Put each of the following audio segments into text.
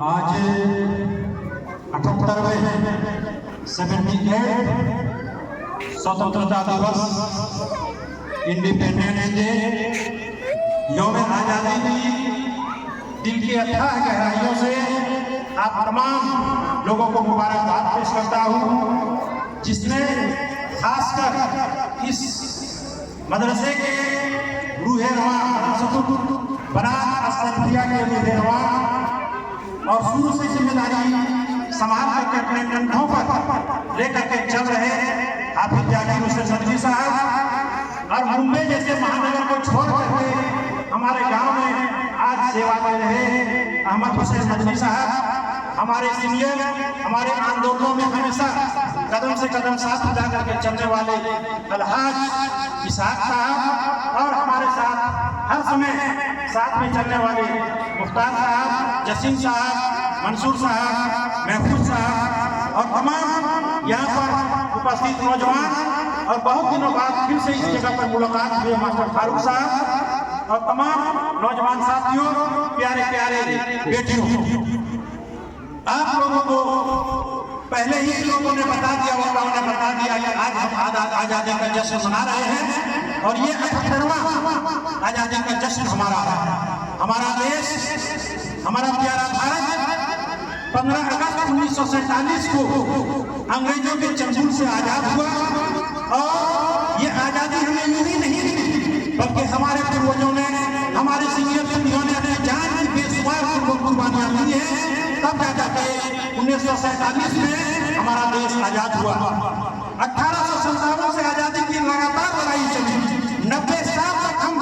आज 78वें 78 स्वतंत्रता दिवस इंडिपेंडेंस डे यौम आज़ादी की दिल की अथाह गहराइयों से आप तमाम लोगों को मुबारकबाद पेश करता हूँ, जिसने खासकर इस मदरसे के रूह-ए-रवां बनात असलफिया के रूह-ए-रवां और शुरू से जिम्मेदारी संभाल करके अपने कंधों पर लेकर के चल रहे हाफिज जाकिर हुसैन नदवी साहब और मुंबई जैसे महानगर को छोड़ करके हमारे गांव में आज सेवा दे रहे अहमद हुसैन नदवी साहब, हमारे सीनियर, हमारे आंदोलनों में हमेशा कदम से कदम साथ मिला करके चलने वाले अलहाज इसहाक साहब और हमारे साथ हर समय साथ में चलने वाले मुख्तार साहब, जसीम साहब, मंसूर साहब, महफूज साहब और तमाम यहाँ पर उपस्थित नौजवान और बहुत दिनों बाद फिर से इस जगह पर मुलाकात हुई मास्टर फारूक साहब और तमाम नौजवान साथियों, प्यारे प्यारे बेटियों, आप लोगों को पहले ही लोगों ने बता दिया कि आज हम आज़ादी का जश्न मना रहे हैं और ये 78वां आज़ादी का जश्न हमारा है। हमारा देश, हमारा प्यारा भारत 15 अगस्त 1947 को अंग्रेजों के चंगुल से आजाद हुआ और ये आज़ादी हमें यूं ही नहीं मिली, बल्कि हमारे पूर्वजों ने, हमारे सीनियर सदियों ने अपनी जान की बेशुमार कुर्बानियां दी हैं, तब जाकर 1947 में हमारा देश आजाद हुआ। 1857 से आजादी की लगातार लड़ाई चली। 90 साल तक हम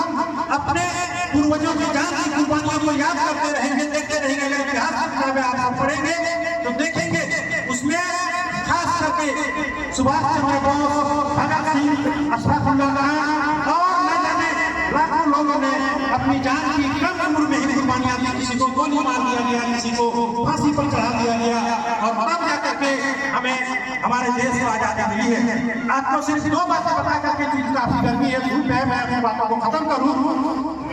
अपने पूर्वजों की जान की कुर्बानियों को याद करते रहेंगे, देखते रहेंगे। अगर इतिहास की किताबें आप पढ़ेंगे तो देखेंगे उसमें खास करके सुभाष चंद्र बोस, भगत सिंह, अशफाकुल्लाह खान और न जाने लाखों लोगों ने अपनी जान की कम उम्र में ही कुर्बानियां दी। किसी को गोली मार दिया गया, किसी को फांसी पर चढ़ा दिया गया और तब जाकर के हमें हमारे देश को आजादी मिली है। आपको सिर्फ दो बातें बता करके, काफी गर्मी है, धूप है, मैं अपनी बातों को खत्म करूं।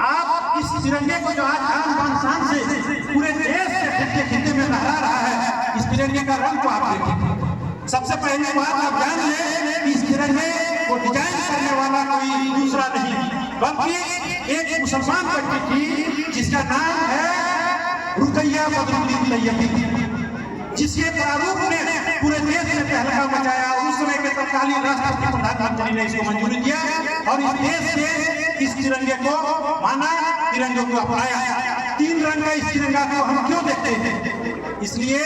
आप इस तिरंगे को जो आज आन बान शान से पूरे देश के खित्ते में लहरा रहा है, इस तिरंगे का रंग को आप देखिए। सबसे पहली बात आप जान लें, इस तिरंगे को डिजाइन करने वाला कोई दूसरा नहीं बल्कि एक मुसलमान व्यक्ति थी, जिसका नाम है रुकैया बदरुद्दीन तैयबी, जिसके प्रारूप ने पूरे देश में तहलका मचाया। उस समय के तत्कालीन राष्ट्रपति प्रधानमंत्री ने इसको मंजूरी दिया और इस देश से इस तिरंगे को माना, तिरंगे को अपनाया। 3 रंग का इस तिरंगा को हम क्यों देखते हैं? इसलिए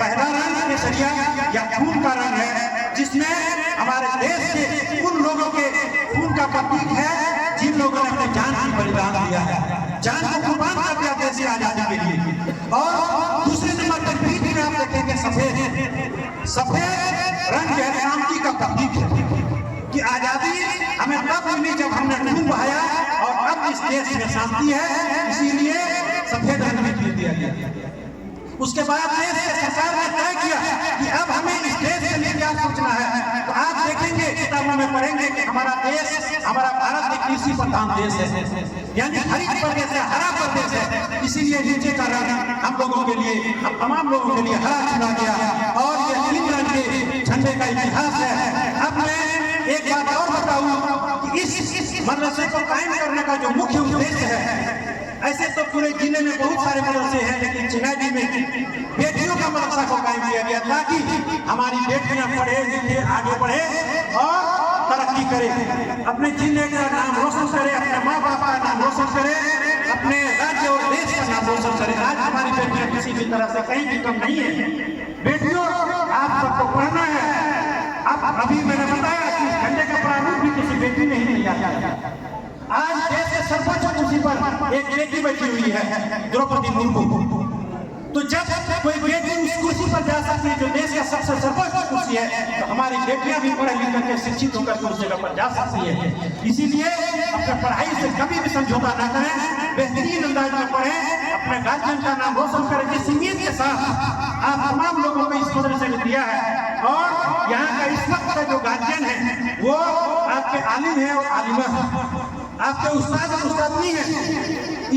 पहला रंग केसरिया या खून का रंग है, जिसमें हमारे देश के उन लोगों के खून का प्रतीक है जिन लोगों ने अपने जान की बलिदान दिया है, जान को कुर्बान कर दिया देश की आजादी के लिए। और दूसरे नंबर पर पीठ में आप देखेंगे सफेद रंग है, शांति का प्रतीक है कि आजादी हमें तब मिली जब हमने खून बहाया और अब इस देश में शांति है, इसीलिए सफेद रंग में दिया गया। उसके बाद देश के सरकार ने तय किया कि अब हमें इस देश के लिए क्या सोचना है। तो आप देखेंगे, किताबों में पढ़ेंगे कि हमारा देश, हमारा भारत एक कृषि प्रधान देश है, यानी हरित प्रदेश है, हरा प्रदेश है। इसीलिए नीचे का रंग हम लोगों के लिए, हम तमाम लोगों के लिए हरा चुना गया और ये 3 रंग के झंडे का इतिहास है। अब मैं एक बात और बताऊं कि इस मदरसे को कायम करने का जो मुख्य उद्देश्य है, ऐसे तो पूरे जिले में बहुत सारे मदरसे हैं, लेकिन चिनाई में बेटियों का मदरसा को कायम किया गया ताकि हमारी बेटियां पढ़े लिखे, आगे बढ़े और तरक्की करे, अपने जिले का नाम रोशन करे, अपने माँ बाप का नाम रोशन करे, अपने राज्य और देश का नाम रोशन करे। आज हमारी बेटियां किसी भी तरह से कहीं भी कम नहीं है। बेटियों, आप सबको पढ़ना है। अब अभी मैंने बताया कि इस झंडे का प्रारूप भी किसी बेटी ने ही नहीं दिया। आज देश के सर्वोच्च कुर्सी पर एक बेटी बैठी हुई है, द्रौपदी मुर्मू। तो जब कोई बेटी उस कुर्सी पर जा सकती है जो देश का सबसे सर्वोच्च कुर्सी है, तो हमारी बेटियां भी पढ़ लिख करके शिक्षित होकर उस जगह पर जा सकती है। इसीलिए अपने पढ़ाई से कभी भी समझौता न करें, बेहतरीन अंदाज में पढ़ें, अपने गार्जियन का नाम रोशन करें। जिस नीयत के साथ आप तमाम लोगों को इस मदरसे ने दिया है और यहाँ का इस वक्त का जो गार्जियन है वो आपके आलिम है और आलिमा है। आपके उस्ताद और उस्तादनी है,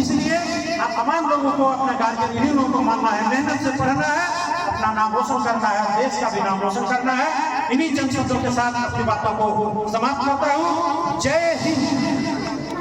इसलिए आप तमाम लोगों को अपने गार्जियन इन्हीं लोगों को मानना है, मेहनत से पढ़ना है, अपना नाम रोशन करना है, देश का भी नाम रोशन करना है। इन्हीं चंद शब्दों के साथ अपनी बातों को समाप्त करता हूँ। जय हिंद।